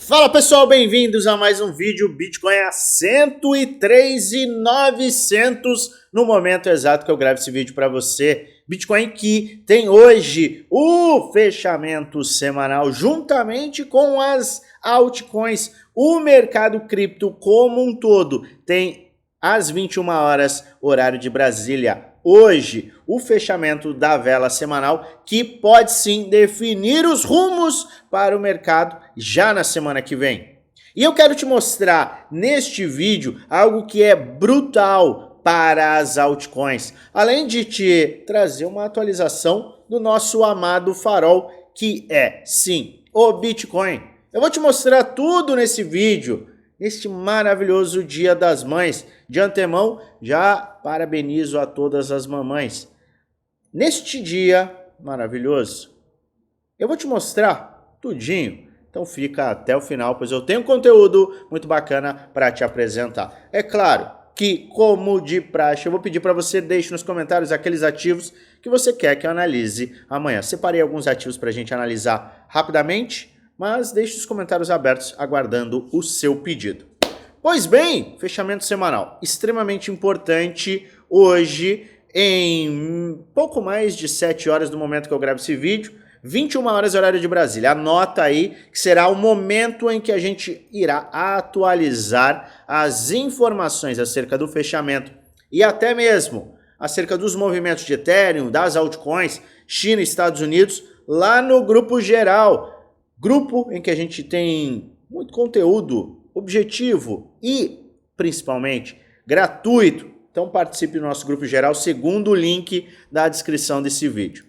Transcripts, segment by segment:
Fala pessoal, bem-vindos a mais um vídeo. Bitcoin a 103.900 no momento exato que eu gravo esse vídeo para você. Bitcoin que tem hoje o fechamento semanal juntamente com as altcoins. O mercado cripto como um todo tem às 21 horas, horário de Brasília. Hoje, o fechamento da vela semanal que pode sim definir os rumos para o mercado já na semana que vem. E eu quero te mostrar neste vídeo algo que é brutal para as altcoins, além de te trazer uma atualização do nosso amado farol, que é sim o Bitcoin. Eu vou te mostrar tudo nesse vídeo, neste maravilhoso Dia das Mães. De antemão, já parabenizo a todas as mamães. Neste dia maravilhoso, eu vou te mostrar tudinho. Então fica até o final, pois eu tenho conteúdo muito bacana para te apresentar. É claro que, como de praxe, eu vou pedir para você deixe nos comentários aqueles ativos que você quer que eu analise amanhã. Separei alguns ativos para a gente analisar rapidamente, mas deixe os comentários abertos aguardando o seu pedido. Pois bem, fechamento semanal, extremamente importante hoje, em pouco mais de 7 horas do momento que eu gravo esse vídeo, 21 horas horário de Brasília. Anota aí que será o momento em que a gente irá atualizar as informações acerca do fechamento e até mesmo acerca dos movimentos de Ethereum, das altcoins, China e Estados Unidos, lá no grupo geral, grupo em que a gente tem muito conteúdo objetivo e, principalmente, gratuito. Então participe do nosso grupo geral segundo o link da descrição desse vídeo.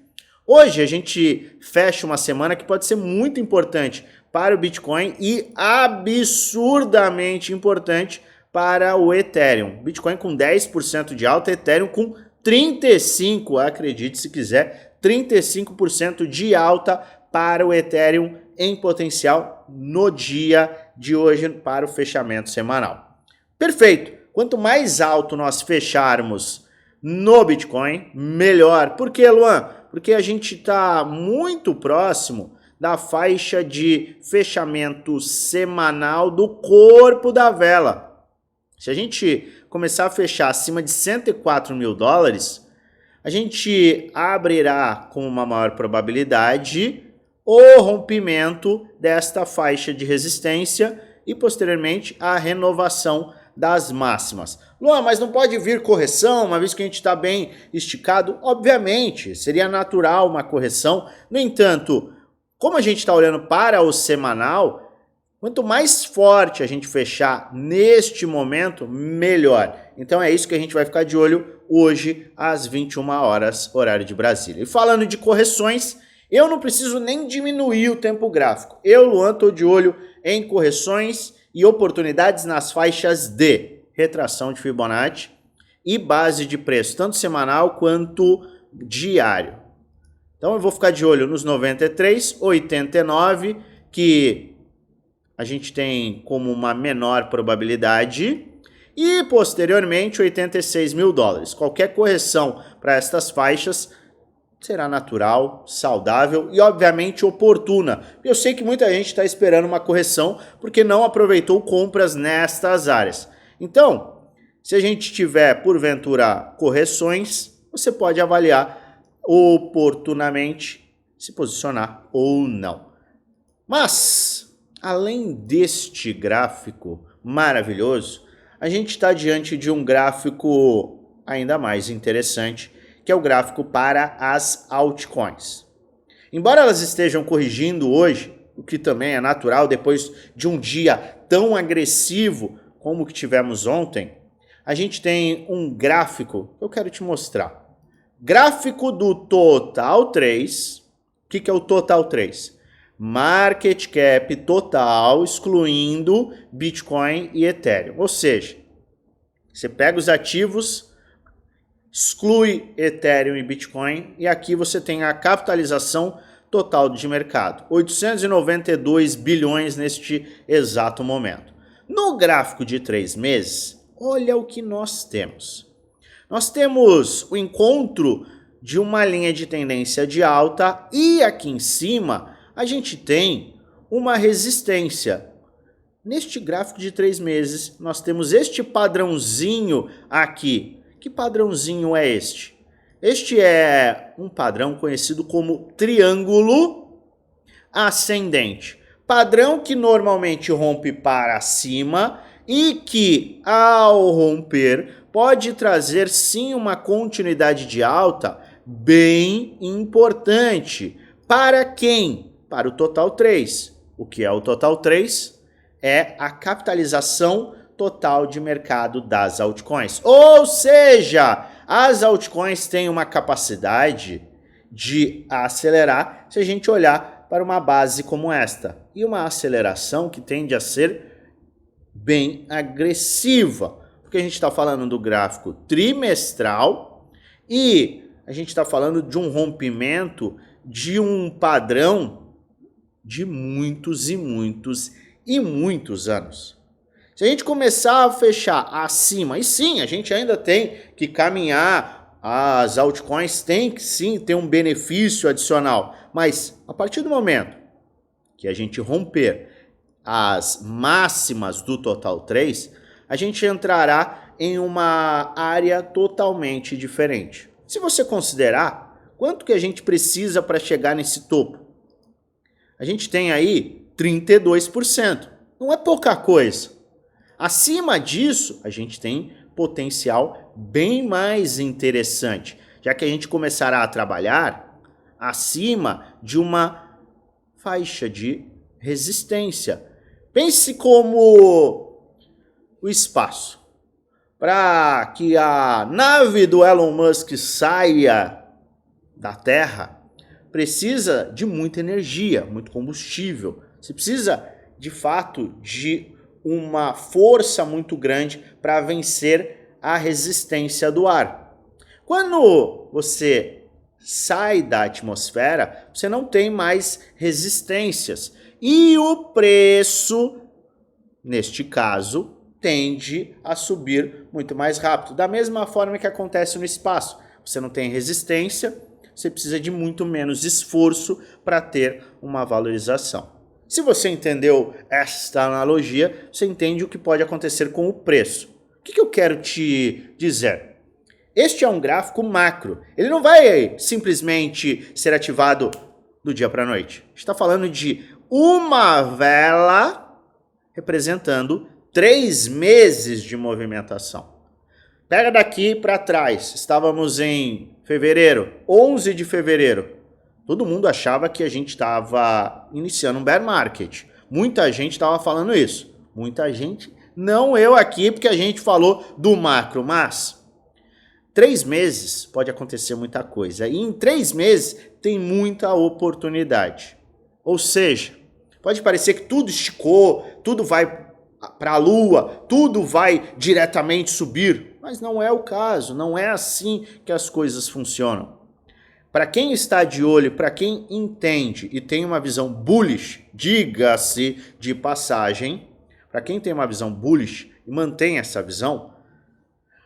Hoje a gente fecha uma semana que pode ser muito importante para o Bitcoin e absurdamente importante para o Ethereum. Bitcoin com 10% de alta, Ethereum com 35%, acredite se quiser, 35% de alta para o Ethereum em potencial no dia de hoje para o fechamento semanal. Perfeito! Quanto mais alto nós fecharmos no Bitcoin, melhor. Por quê, Luan? Porque a gente está muito próximo da faixa de fechamento semanal do corpo da vela. Se a gente começar a fechar acima de 104 mil dólares, a gente abrirá com uma maior probabilidade o rompimento desta faixa de resistência e posteriormente a renovação das máximas. Luan, mas não pode vir correção, uma vez que a gente está bem esticado? Obviamente, seria natural uma correção. No entanto, como a gente está olhando para o semanal, quanto mais forte a gente fechar neste momento, melhor. Então é isso que a gente vai ficar de olho hoje às 21 horas, horário de Brasília. E falando de correções, eu não preciso nem diminuir o tempo gráfico. Eu, Luan, estou de olho em correções e oportunidades nas faixas de retração de Fibonacci e base de preço, tanto semanal quanto diário. Então eu vou ficar de olho nos 93, 89, que a gente tem como uma menor probabilidade, e posteriormente 86 mil dólares. Qualquer correção para estas faixas será natural, saudável e, obviamente, oportuna. Eu sei que muita gente está esperando uma correção porque não aproveitou compras nestas áreas. Então, se a gente tiver, porventura, correções, você pode avaliar oportunamente se posicionar ou não. Mas, além deste gráfico maravilhoso, a gente está diante de um gráfico ainda mais interessante, que é o gráfico para as altcoins. Embora elas estejam corrigindo hoje, o que também é natural depois de um dia tão agressivo como o que tivemos ontem, a gente tem um gráfico que eu quero te mostrar. Gráfico do Total 3. O que é o Total 3? Market Cap total, excluindo Bitcoin e Ethereum. Ou seja, você pega os ativos, exclui Ethereum e Bitcoin, e aqui você tem a capitalização total de mercado, 892 bilhões neste exato momento. No gráfico de 3 meses, olha o que nós temos. Nós temos o encontro de uma linha de tendência de alta e aqui em cima a gente tem uma resistência. Neste gráfico de 3 meses, nós temos este padrãozinho aqui. Que padrãozinho é este? Este é um padrão conhecido como triângulo ascendente. Padrão que normalmente rompe para cima e que, ao romper, pode trazer sim uma continuidade de alta bem importante. Para quem? Para o total 3. O que é o total 3? É a capitalização total de mercado das altcoins. Ou seja, as altcoins têm uma capacidade de acelerar se a gente olhar para uma base como esta. E uma aceleração que tende a ser bem agressiva. Porque a gente está falando do gráfico trimestral e a gente está falando de um rompimento de um padrão de muitos e muitos e muitos anos. Se a gente começar a fechar acima, e sim, a gente ainda tem que caminhar, as altcoins têm que sim ter um benefício adicional, mas a partir do momento que a gente romper as máximas do total 3, a gente entrará em uma área totalmente diferente. Se você considerar quanto que a gente precisa para chegar nesse topo, a gente tem aí 32%. Não é pouca coisa. Acima disso, a gente tem potencial bem mais interessante, já que a gente começará a trabalhar acima de uma faixa de resistência. Pense como o espaço. Para que a nave do Elon Musk saia da Terra, precisa de muita energia, muito combustível. Você precisa, de fato, de uma força muito grande para vencer a resistência do ar. Quando você sai da atmosfera, você não tem mais resistências. E o preço, neste caso, tende a subir muito mais rápido. Da mesma forma que acontece no espaço. Você não tem resistência, você precisa de muito menos esforço para ter uma valorização. Se você entendeu esta analogia, você entende o que pode acontecer com o preço. O que eu quero te dizer? Este é um gráfico macro. Ele não vai simplesmente ser ativado do dia para a noite. A gente está falando de uma vela representando 3 meses de movimentação. Pega daqui para trás. Estávamos em fevereiro, 11 de fevereiro. Todo mundo achava que a gente estava iniciando um bear market. Muita gente estava falando isso. Muita gente, não eu aqui, porque a gente falou do macro, mas 3 meses pode acontecer muita coisa. E em 3 meses tem muita oportunidade. Ou seja, pode parecer que tudo esticou, tudo vai para a lua, tudo vai diretamente subir. Mas não é o caso, não é assim que as coisas funcionam. Para quem está de olho, para quem entende e tem uma visão bullish, diga-se de passagem, para quem tem uma visão bullish e mantém essa visão,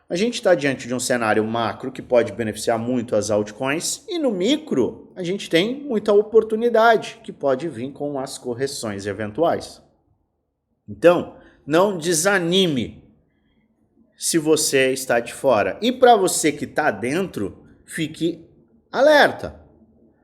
a gente está diante de um cenário macro que pode beneficiar muito as altcoins e no micro a gente tem muita oportunidade que pode vir com as correções eventuais. Então, não desanime se você está de fora. E para você que está dentro, fique alerta.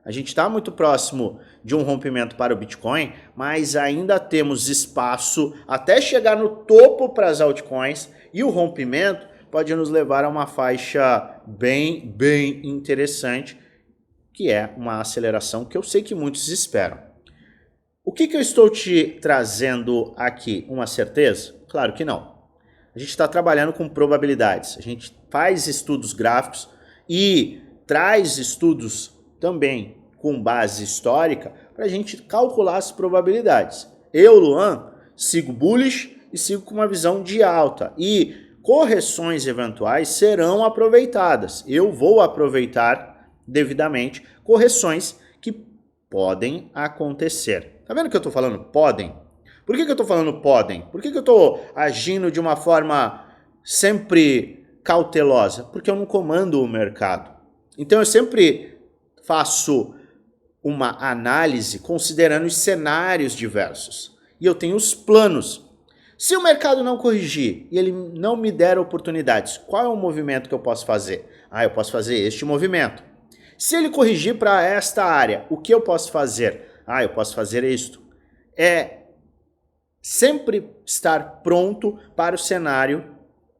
A gente está muito próximo de um rompimento para o Bitcoin, mas ainda temos espaço até chegar no topo para as altcoins e o rompimento pode nos levar a uma faixa bem interessante, que é uma aceleração que eu sei que muitos esperam. O que eu estou te trazendo aqui? Uma certeza? Claro que não. A gente está trabalhando com probabilidades, a gente faz estudos gráficos e traz estudos também com base histórica para a gente calcular as probabilidades. Eu, Luan, sigo bullish e sigo com uma visão de alta e correções eventuais serão aproveitadas. Eu vou aproveitar devidamente correções que podem acontecer. Tá vendo que eu estou falando podem? Por que eu estou falando podem? Por que eu estou agindo de uma forma sempre cautelosa? Porque eu não comando o mercado. Então eu sempre faço uma análise considerando os cenários diversos. E eu tenho os planos. Se o mercado não corrigir e ele não me der oportunidades, qual é o movimento que eu posso fazer? Eu posso fazer este movimento. Se ele corrigir para esta área, o que eu posso fazer? Eu posso fazer isto. É sempre estar pronto para o cenário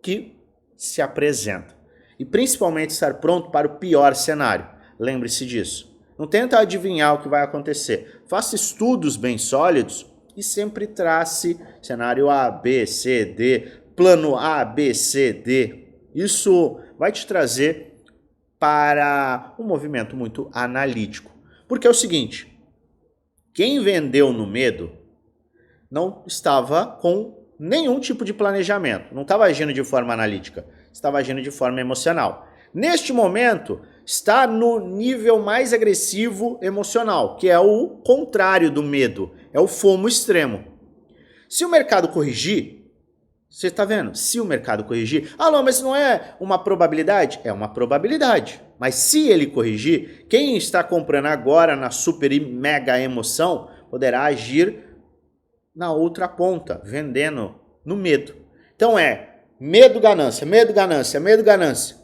que se apresenta. E principalmente estar pronto para o pior cenário. Lembre-se disso. Não tenta adivinhar o que vai acontecer. Faça estudos bem sólidos e sempre trace cenário A, B, C, D, plano A, B, C, D. Isso vai te trazer para um movimento muito analítico. Porque é o seguinte, quem vendeu no medo não estava com nenhum tipo de planejamento, não estava agindo de forma analítica, estava agindo de forma emocional. Neste momento, está no nível mais agressivo emocional, que é o contrário do medo, é o FOMO extremo. Se o mercado corrigir, você está vendo? Se o mercado corrigir, não, mas não é uma probabilidade? É uma probabilidade. Mas se ele corrigir, quem está comprando agora na super e mega emoção poderá agir na outra ponta, vendendo no medo. Então medo, ganância, medo, ganância, medo, ganância.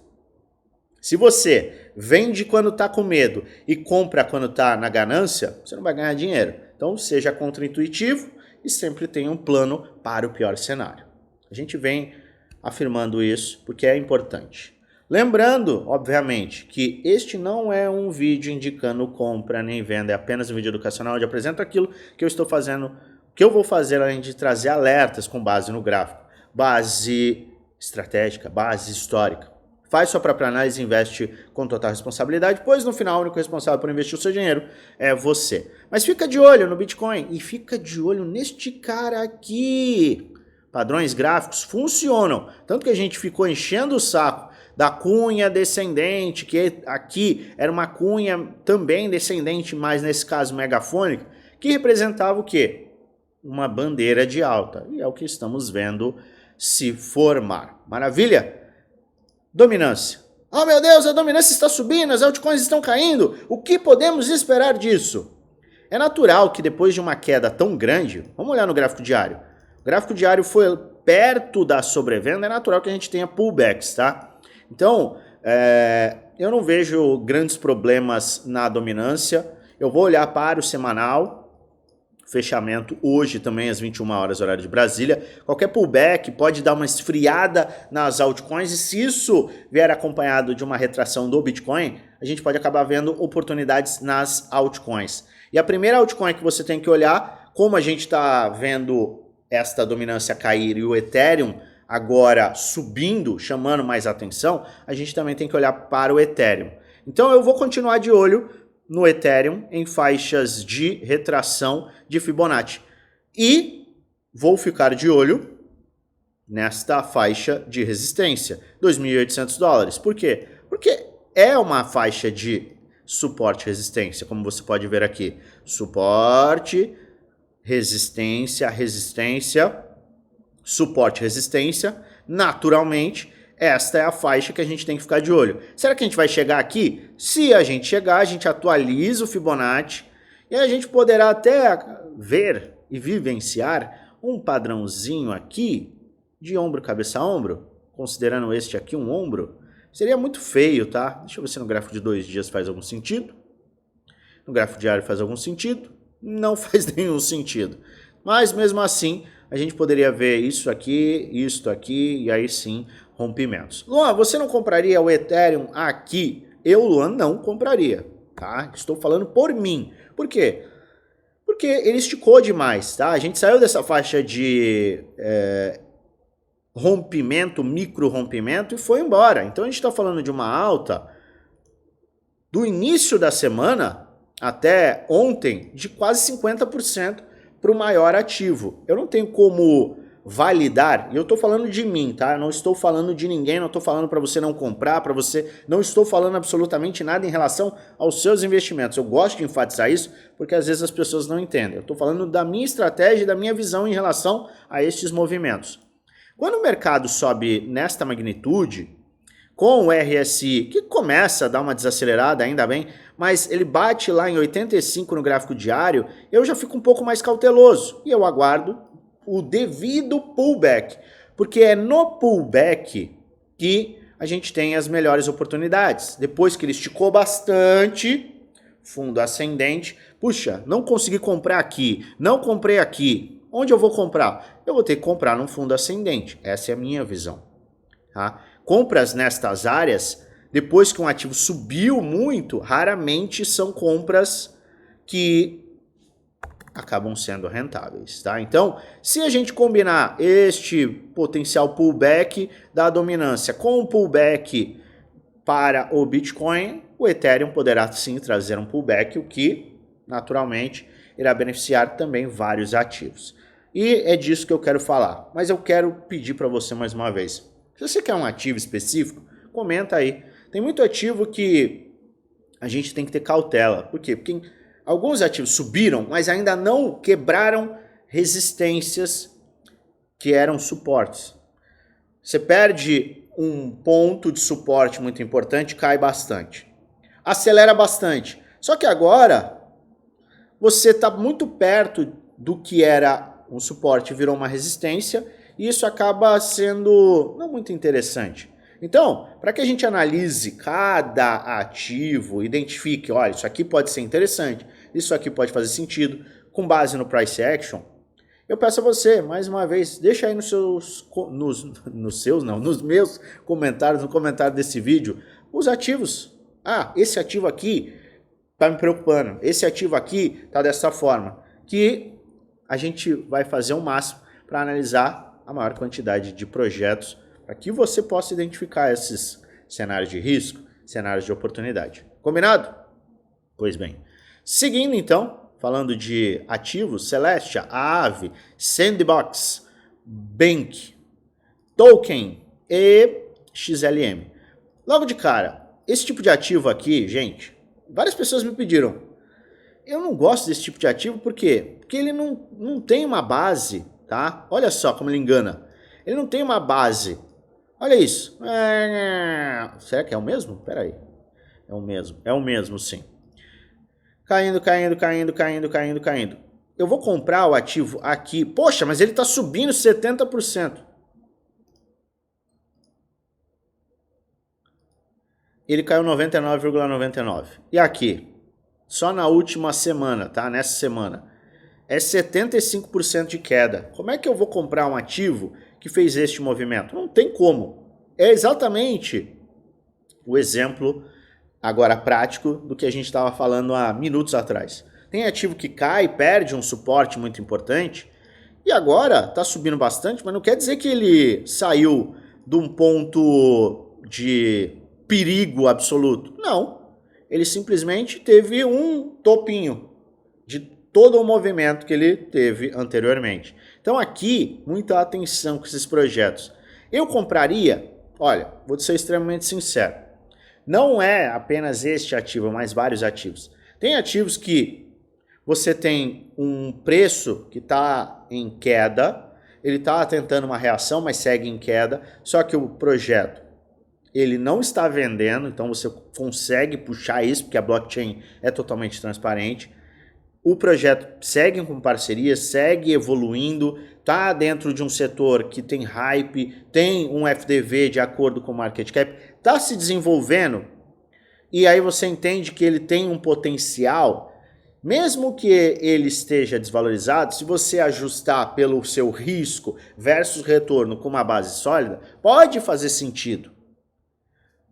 Se você vende quando está com medo e compra quando está na ganância, você não vai ganhar dinheiro. Então seja contraintuitivo e sempre tenha um plano para o pior cenário. A gente vem afirmando isso porque é importante. Lembrando, obviamente, que este não é um vídeo indicando compra nem venda, é apenas um vídeo educacional onde apresento aquilo que eu estou fazendo, que eu vou fazer além de trazer alertas com base no gráfico, base estratégica, base histórica. Faz sua própria análise e investe com total responsabilidade, pois no final o único responsável por investir o seu dinheiro é você. Mas fica de olho no Bitcoin e fica de olho neste cara aqui. Padrões gráficos funcionam, tanto que a gente ficou enchendo o saco da cunha descendente, que aqui era uma cunha também descendente, mas nesse caso megafônica, que representava o quê? Uma bandeira de alta, e é o que estamos vendo se formar. Maravilha? Dominância. Meu Deus, a dominância está subindo, as altcoins estão caindo, o que podemos esperar disso? É natural que depois de uma queda tão grande, vamos olhar no gráfico diário, o gráfico diário foi perto da sobrevenda, é natural que a gente tenha pullbacks, tá? Então, eu não vejo grandes problemas na dominância. Eu vou olhar para o semanal, fechamento hoje também às 21 horas horário de Brasília. Qualquer pullback pode dar uma esfriada nas altcoins e se isso vier acompanhado de uma retração do Bitcoin, a gente pode acabar vendo oportunidades nas altcoins. E a primeira altcoin que você tem que olhar, como a gente está vendo esta dominância cair e o Ethereum agora subindo, chamando mais atenção, a gente também tem que olhar para o Ethereum. Então eu vou continuar de olho no Ethereum em faixas de retração de Fibonacci. E vou ficar de olho nesta faixa de resistência, $2.800. Por quê? Porque é uma faixa de suporte e resistência, como você pode ver aqui. Suporte, resistência, resistência, suporte, resistência. Naturalmente, esta é a faixa que a gente tem que ficar de olho. Será que a gente vai chegar aqui? Se a gente chegar, a gente atualiza o Fibonacci e a gente poderá até ver e vivenciar um padrãozinho aqui de ombro, cabeça a ombro, considerando este aqui um ombro. Seria muito feio, tá? Deixa eu ver se no gráfico de 2 dias faz algum sentido. No gráfico diário faz algum sentido. Não faz nenhum sentido. Mas mesmo assim, a gente poderia ver isso aqui, isto aqui, e aí sim, rompimentos. Luan, você não compraria o Ethereum aqui? Eu, Luan, não compraria, tá? Estou falando por mim. Por quê? Porque ele esticou demais, tá? A gente saiu dessa faixa de rompimento, micro rompimento e foi embora. Então a gente está falando de uma alta do início da semana até ontem de quase 50% para o maior ativo. Eu não tenho como validar, e eu estou falando de mim, tá? Eu não estou falando de ninguém, não estou falando para você não comprar, para você, não estou falando absolutamente nada em relação aos seus investimentos. Eu gosto de enfatizar isso, porque às vezes as pessoas não entendem. Eu estou falando da minha estratégia e da minha visão em relação a estes movimentos. Quando o mercado sobe nesta magnitude, com o RSI, que começa a dar uma desacelerada, ainda bem, mas ele bate lá em 85 no gráfico diário, eu já fico um pouco mais cauteloso e eu aguardo o devido pullback, porque é no pullback que a gente tem as melhores oportunidades. Depois que ele esticou bastante, fundo ascendente, puxa, não consegui comprar aqui, não comprei aqui, onde eu vou comprar? Eu vou ter que comprar num fundo ascendente, essa é a minha visão. Tá? Compras nestas áreas, depois que um ativo subiu muito, raramente são compras que acabam sendo rentáveis, tá? Então, se a gente combinar este potencial pullback da dominância com o pullback para o Bitcoin, o Ethereum poderá sim trazer um pullback, o que, naturalmente, irá beneficiar também vários ativos. E é disso que eu quero falar, mas eu quero pedir para você mais uma vez. Se você quer um ativo específico, comenta aí. Tem muito ativo que a gente tem que ter cautela. Por quê? Porque alguns ativos subiram, mas ainda não quebraram resistências que eram suportes. Você perde um ponto de suporte muito importante, cai bastante. Acelera bastante. Só que agora você está muito perto do que era um suporte, virou uma resistência, e isso acaba sendo não muito interessante. Então, para que a gente analise cada ativo, identifique, olha, isso aqui pode ser interessante, isso aqui pode fazer sentido, com base no price action, eu peço a você, mais uma vez, deixa aí nos meus comentários, no comentário desse vídeo, os ativos. Ah, esse ativo aqui tá me preocupando, esse ativo aqui tá dessa forma, que a gente vai fazer o máximo para analisar a maior quantidade de projetos para que você possa identificar esses cenários de risco, cenários de oportunidade. Combinado? Pois bem. Seguindo então, falando de ativos, Celestia, Aave, Sandbox, Bank, Token e XLM. Logo de cara, esse tipo de ativo aqui, gente, várias pessoas me pediram. Eu não gosto desse tipo de ativo, por quê? Porque ele não tem uma base, tá? Olha só como ele engana. Ele não tem uma base. Olha isso. Será que é o mesmo? Pera aí. É o mesmo. É o mesmo, sim. Caindo, caindo, caindo, caindo, caindo, caindo. Eu vou comprar o ativo aqui. Poxa, mas ele está subindo 70%. Ele caiu 99,99. E aqui? Só na última semana, tá? Nessa semana. É 75% de queda. Como é que eu vou comprar um ativo que fez este movimento? Não tem como. É exatamente o exemplo agora prático do que a gente estava falando há minutos atrás. Tem ativo que cai, perde um suporte muito importante e agora está subindo bastante, mas não quer dizer que ele saiu de um ponto de perigo absoluto. Não, ele simplesmente teve um topinho de todo o movimento que ele teve anteriormente. Então aqui, muita atenção com esses projetos. Eu compraria, olha, vou ser extremamente sincero, não é apenas este ativo, mas vários ativos. Tem ativos que você tem um preço que está em queda, ele está tentando uma reação, mas segue em queda, só que o projeto ele não está vendendo, então você consegue puxar isso, porque a blockchain é totalmente transparente. O projeto segue com parceria, segue evoluindo, está dentro de um setor que tem hype, tem um FDV de acordo com o market cap, está se desenvolvendo, e aí você entende que ele tem um potencial, mesmo que ele esteja desvalorizado, se você ajustar pelo seu risco versus retorno com uma base sólida, pode fazer sentido.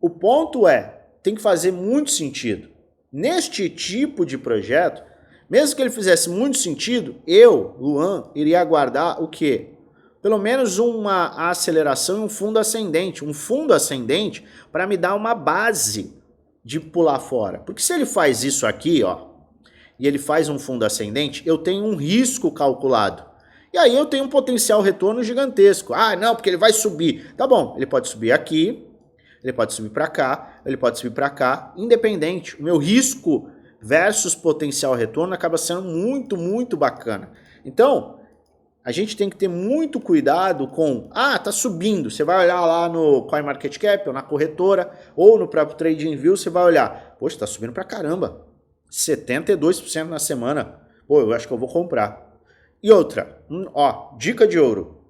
O ponto é, tem que fazer muito sentido. Neste tipo de projeto, mesmo que ele fizesse muito sentido, eu, Luan, iria aguardar o quê? Pelo menos uma aceleração e um fundo ascendente. Um fundo ascendente para me dar uma base de pular fora. Porque se ele faz isso aqui, ó, e ele faz um fundo ascendente, eu tenho um risco calculado. E aí eu tenho um potencial retorno gigantesco. Ah, não, porque ele vai subir. Tá bom, ele pode subir aqui, ele pode subir para cá, ele pode subir para cá, independente. O meu risco versus potencial retorno acaba sendo muito, muito bacana. Então, a gente tem que ter muito cuidado com, tá subindo, você vai olhar lá no CoinMarketCap, ou na corretora, ou no próprio TradingView, você vai olhar, poxa, tá subindo pra caramba, 72% na semana, pô, eu acho que eu vou comprar. E outra, ó, dica de ouro.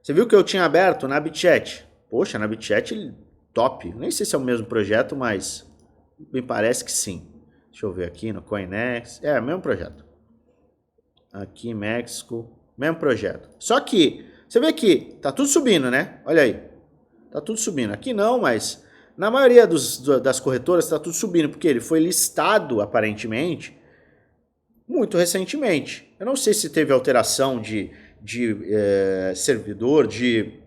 Você viu que eu tinha aberto na BitChat? Poxa, na BitChat top. Nem sei se é o mesmo projeto, mas me parece que sim. Deixa eu ver aqui no CoinEx. É, mesmo projeto. Aqui, México, mesmo projeto. Só que, você vê que tá tudo subindo, né? Olha aí. Tá tudo subindo. Aqui não, mas na maioria das corretoras tá tudo subindo, porque ele foi listado, aparentemente, muito recentemente. Eu não sei se teve alteração de servidor, de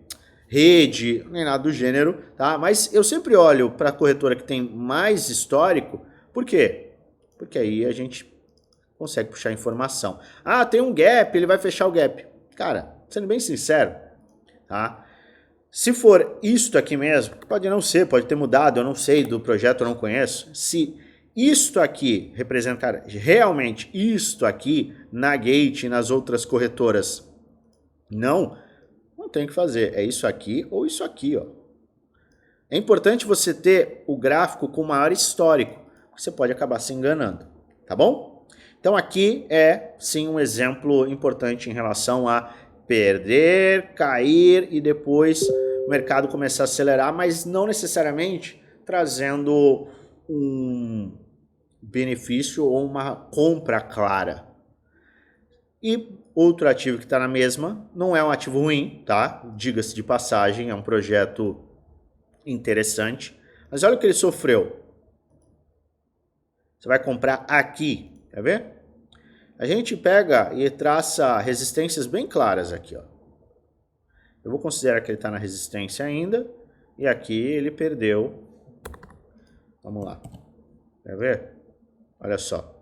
rede, nem nada do gênero, tá? Mas eu sempre olho para a corretora que tem mais histórico. Por quê? Porque aí a gente consegue puxar informação. Ah, tem um gap, ele vai fechar o gap. Cara, sendo bem sincero, tá? Se for isto aqui mesmo, pode não ser, pode ter mudado, eu não sei do projeto, eu não conheço. Se isto aqui representar realmente isto aqui na Gate e nas outras corretoras, não tem o que fazer. É isso aqui ou isso aqui, ó. É importante você ter o gráfico com maior histórico, você pode acabar se enganando, tá bom? Então aqui é sim um exemplo importante em relação a perder, cair e depois o mercado começar a acelerar, mas não necessariamente trazendo um benefício ou uma compra clara. E outro ativo que está na mesma, não é um ativo ruim, tá? Diga-se de passagem, é um projeto interessante. Mas olha o que ele sofreu. Você vai comprar aqui, quer ver? A gente pega e traça resistências bem claras aqui, ó. Eu vou considerar que ele está na resistência ainda. E aqui ele perdeu. Vamos lá. Quer ver? Olha só.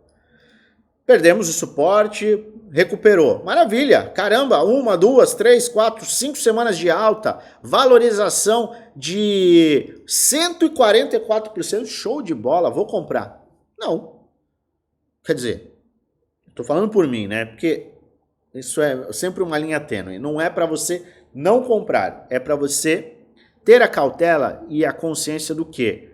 Perdemos o suporte, recuperou. Maravilha! Caramba, 1, 2, 3, 4, 5 semanas de alta, valorização de 144%, show de bola, vou comprar. Não. Quer dizer, estou falando por mim, né? Porque isso é sempre uma linha tênue. Não é para você não comprar, é para você ter a cautela e a consciência do quê?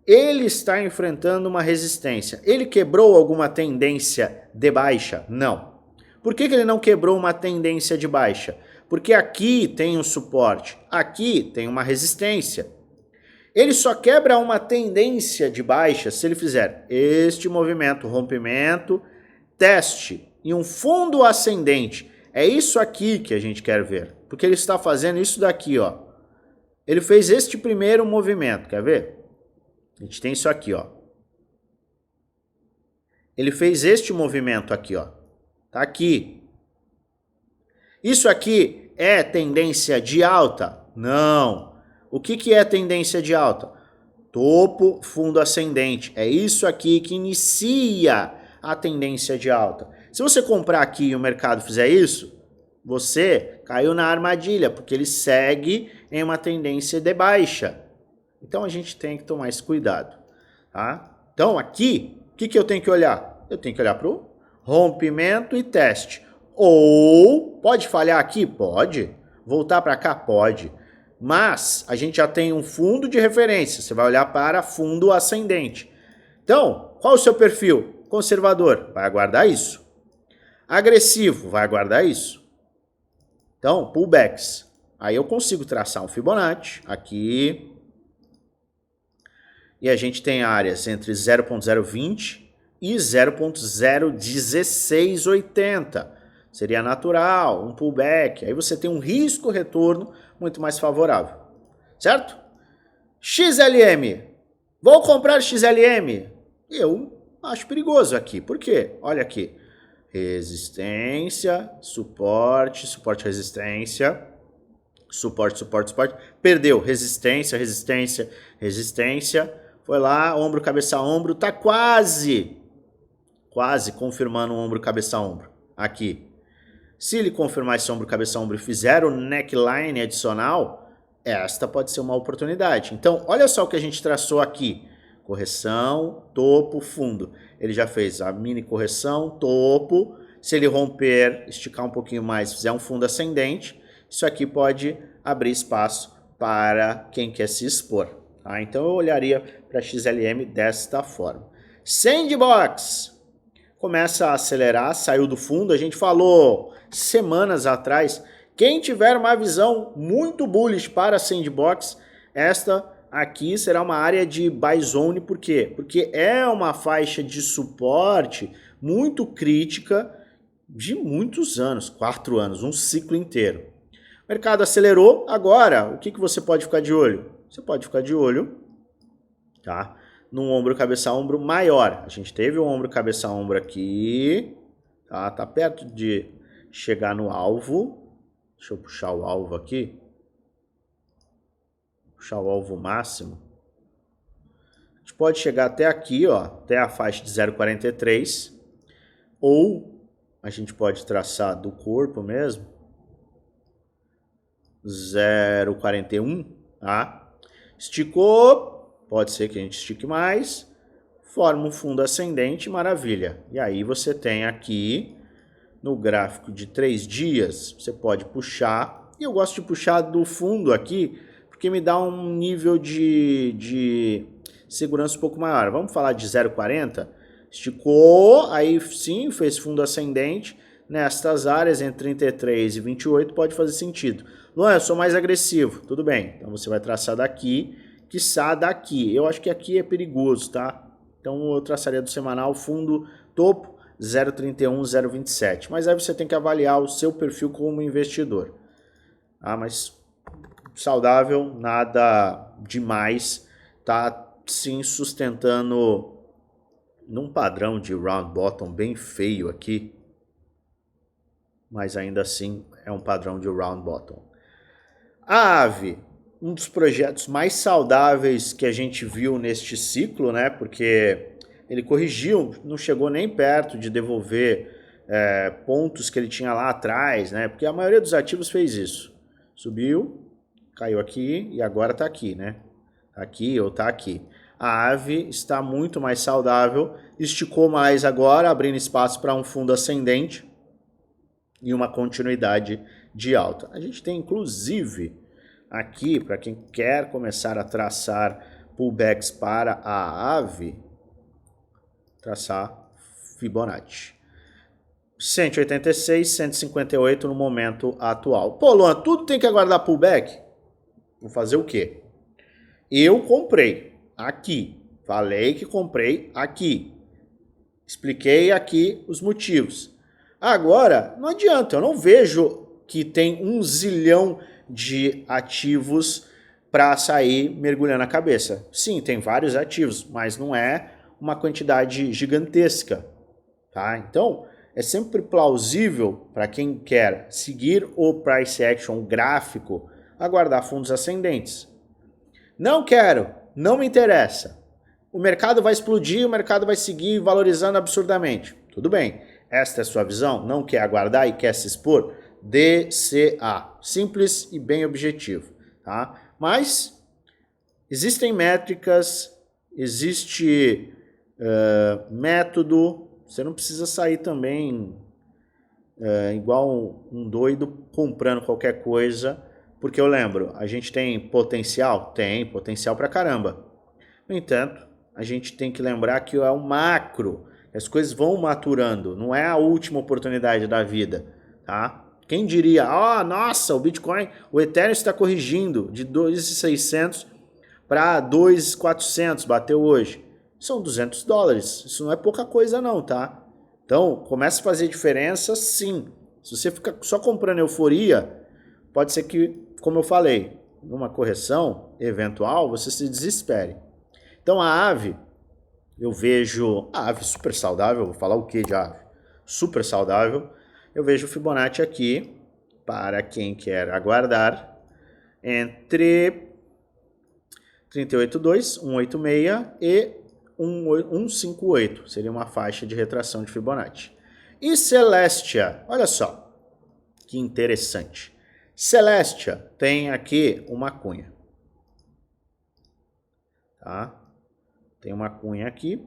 Ele está enfrentando uma resistência. Ele quebrou alguma tendência de baixa? Não. Por que ele não quebrou uma tendência de baixa? Porque aqui tem um suporte, aqui tem uma resistência. Ele só quebra uma tendência de baixa se ele fizer este movimento, rompimento, teste e um fundo ascendente. É isso aqui que a gente quer ver. Porque ele está fazendo isso daqui, ó. Ele fez este primeiro movimento, quer ver? A gente tem isso aqui, ó. Ele fez este movimento aqui, ó. Tá aqui. Isso aqui é tendência de alta? Não. O que é tendência de alta? Topo, fundo ascendente. É isso aqui que inicia a tendência de alta. Se você comprar aqui e o mercado fizer isso, você caiu na armadilha, porque ele segue em uma tendência de baixa. Então a gente tem que tomar esse cuidado, tá? Então aqui, o que eu tenho que olhar? Eu tenho que olhar para o rompimento e teste. Ou pode falhar aqui? Pode. Voltar para cá? Pode. Mas a gente já tem um fundo de referência. Você vai olhar para fundo ascendente. Então, qual é o seu perfil? Conservador, vai aguardar isso. Agressivo, vai aguardar isso. Então, pullbacks. Aí eu consigo traçar um Fibonacci aqui. E a gente tem áreas entre 0.020 e 0.01680. Seria natural, um pullback. Aí você tem um risco-retorno muito mais favorável. Certo? XLM. Vou comprar XLM. Eu acho perigoso aqui. Por quê? Olha aqui. Resistência, suporte, suporte, resistência. Suporte, suporte, suporte. Perdeu. Resistência, resistência, resistência. Foi lá, ombro, cabeça, ombro. Tá quase confirmando o ombro, cabeça, ombro. Aqui. Se ele confirmar esse ombro, cabeça, ombro e fizer o neckline adicional, esta pode ser uma oportunidade. Então, olha só o que a gente traçou aqui. Correção, topo, fundo. Ele já fez a mini correção, topo. Se ele romper, esticar um pouquinho mais, fizer um fundo ascendente, isso aqui pode abrir espaço para quem quer se expor. Tá? Então eu olharia para XLM desta forma. Sandbox. começa a acelerar, saiu do fundo. A gente falou semanas atrás, quem tiver uma visão muito bullish para a Sandbox, esta aqui será uma área de buy zone. Por quê? Porque é uma faixa de suporte muito crítica de muitos anos, 4 anos, um ciclo inteiro. O mercado acelerou, agora o que você pode ficar de olho? Você pode ficar de olho, tá? Num ombro cabeça-ombro maior. A gente teve um ombro cabeça-ombro aqui, tá? Tá perto de chegar no alvo. Deixa eu puxar o alvo aqui. Puxar o alvo máximo. A gente pode chegar até aqui, ó, até a faixa de 0,43. Ou a gente pode traçar do corpo mesmo. 0,41, tá? Esticou, pode ser que a gente estique mais, forma um fundo ascendente, maravilha. E aí você tem aqui, no gráfico de 3 dias, você pode puxar, e eu gosto de puxar do fundo aqui, porque me dá um nível de segurança um pouco maior. Vamos falar de 0,40, esticou, aí sim, fez fundo ascendente, nestas áreas entre 33 e 28 pode fazer sentido. Luan, eu sou mais agressivo. Tudo bem, então você vai traçar daqui, quiçá daqui. Eu acho que aqui é perigoso, tá? Então eu traçaria do semanal fundo topo 0,31, 0,27. Mas aí você tem que avaliar o seu perfil como investidor. Ah, mas saudável, nada demais. Tá sim sustentando num padrão de round bottom bem feio aqui. Mas ainda assim é um padrão de round bottom. A AVE, um dos projetos mais saudáveis que a gente viu neste ciclo, né? Porque ele corrigiu, não chegou nem perto de devolver pontos que ele tinha lá atrás, né? Porque a maioria dos ativos fez isso. Subiu, caiu aqui e agora está aqui, né? Tá aqui ou está aqui. A AVE está muito mais saudável, esticou mais agora, abrindo espaço para um fundo ascendente e uma continuidade de alta. A gente tem inclusive aqui, para quem quer começar a traçar pullbacks para a AVE, traçar Fibonacci. 186, 158 no momento atual. Pô, Luan, tudo tem que aguardar pullback? Vou fazer o quê? Eu comprei aqui. Falei que comprei aqui. Expliquei aqui os motivos. Agora, não adianta, eu não vejo que tem 1 zilhão de ativos para sair mergulhando a cabeça. Sim, tem vários ativos, mas não é uma quantidade gigantesca, tá? Então, é sempre plausível para quem quer seguir o price action gráfico aguardar fundos ascendentes. Não quero, não me interessa. O mercado vai explodir, o mercado vai seguir valorizando absurdamente. Tudo bem, esta é a sua visão? Não quer aguardar e quer se expor? DCA. Simples e bem objetivo, tá? Mas existem métricas, existe método. Você não precisa sair também igual um doido comprando qualquer coisa, porque eu lembro, a gente tem potencial? Tem potencial pra caramba. No entanto, a gente tem que lembrar que é um macro, as coisas vão maturando, não é a última oportunidade da vida, tá? Quem diria, nossa, o Bitcoin, o Ethereum está corrigindo de 2.600 para 2.400, bateu hoje. São $200, isso não é pouca coisa não, tá? Então, começa a fazer diferença sim. Se você ficar só comprando euforia, pode ser que, como eu falei, numa correção eventual, você se desespere. Então a AVE, eu vejo a AVE super saudável, vou falar o que de AVE? Super saudável. Eu vejo o Fibonacci aqui, para quem quer aguardar, entre 38,2, 186 e 158. Seria uma faixa de retração de Fibonacci. E Celestia, olha só, que interessante. Celestia tem aqui uma cunha. Tá? Tem uma cunha aqui.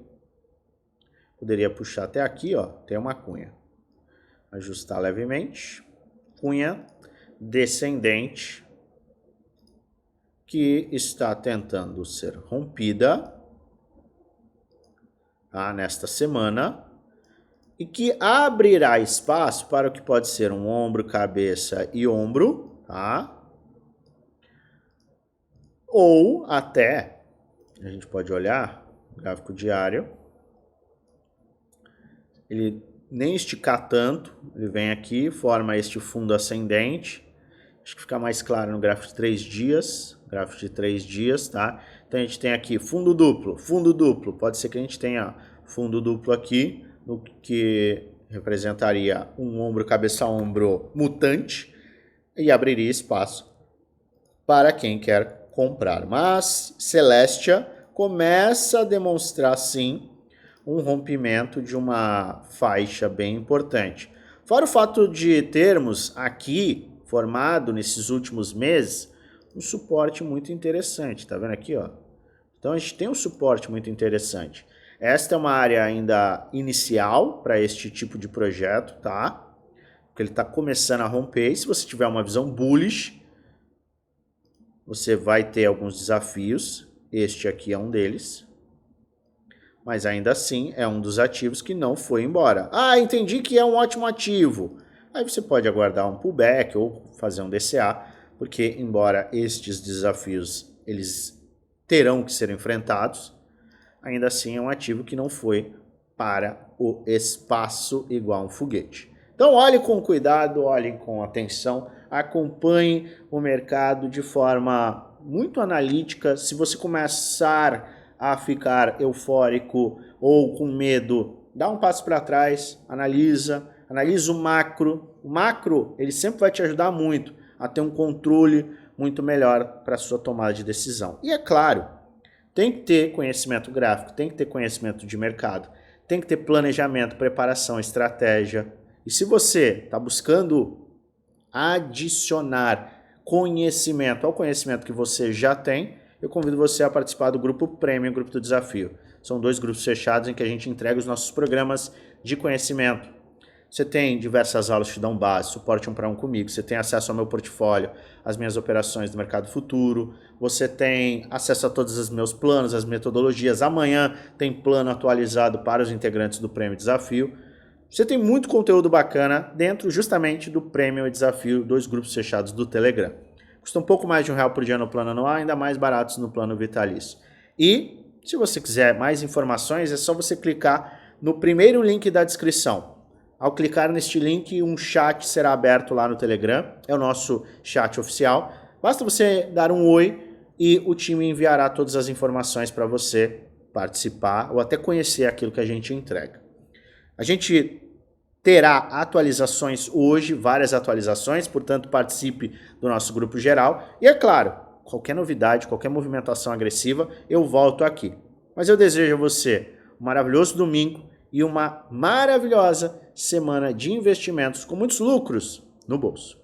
Poderia puxar até aqui, ó. Tem uma cunha. Ajustar levemente. Cunha descendente que está tentando ser rompida, tá? Nesta semana. e que abrirá espaço para o que pode ser um ombro, cabeça e ombro, tá? Ou até, a gente pode olhar o gráfico diário, ele nem esticar tanto, ele vem aqui, forma este fundo ascendente, acho que fica mais claro no gráfico de 3 dias, tá? Então a gente tem aqui fundo duplo, pode ser que a gente tenha fundo duplo aqui, no que representaria um ombro, cabeça, ombro mutante, e abriria espaço para quem quer comprar. Mas Celestia começa a demonstrar sim um rompimento de uma faixa bem importante. Fora o fato de termos aqui formado nesses últimos meses um suporte muito interessante, tá vendo aqui, ó? Então a gente tem um suporte muito interessante. Esta é uma área ainda inicial para este tipo de projeto, tá? Porque ele está começando a romper. E se você tiver uma visão bullish, você vai ter alguns desafios. Este aqui é um deles. Mas ainda assim é um dos ativos que não foi embora. Ah, entendi que é um ótimo ativo. Aí você pode aguardar um pullback ou fazer um DCA, porque embora estes desafios eles terão que ser enfrentados, ainda assim é um ativo que não foi para o espaço igual um foguete. Então olhe com cuidado, olhe com atenção, acompanhe o mercado de forma muito analítica. Se você começar a ficar eufórico ou com medo, dá um passo para trás, analisa o macro. O macro ele sempre vai te ajudar muito a ter um controle muito melhor para a sua tomada de decisão. E é claro, tem que ter conhecimento gráfico, tem que ter conhecimento de mercado, tem que ter planejamento, preparação, estratégia. E se você está buscando adicionar conhecimento ao conhecimento que você já tem, eu convido você a participar do grupo Premium, Grupo do Desafio. São 2 grupos fechados em que a gente entrega os nossos programas de conhecimento. Você tem diversas aulas que te dão base, suporte 1 para 1 comigo, você tem acesso ao meu portfólio, às minhas operações do mercado futuro, você tem acesso a todos os meus planos, as metodologias. Amanhã tem plano atualizado para os integrantes do Prêmio Desafio. Você tem muito conteúdo bacana dentro justamente do Prêmio Desafio, 2 grupos fechados do Telegram. Custa um pouco mais de R$1 por dia no plano anual, ainda mais baratos no plano vitalício. E se você quiser mais informações, é só você clicar no primeiro link da descrição. Ao clicar neste link, um chat será aberto lá no Telegram, é o nosso chat oficial. Basta você dar um oi e o time enviará todas as informações para você participar ou até conhecer aquilo que a gente entrega. A gente terá atualizações hoje, várias atualizações, portanto participe do nosso grupo geral. E é claro, qualquer novidade, qualquer movimentação agressiva, eu volto aqui. Mas eu desejo a você um maravilhoso domingo e uma maravilhosa semana de investimentos com muitos lucros no bolso.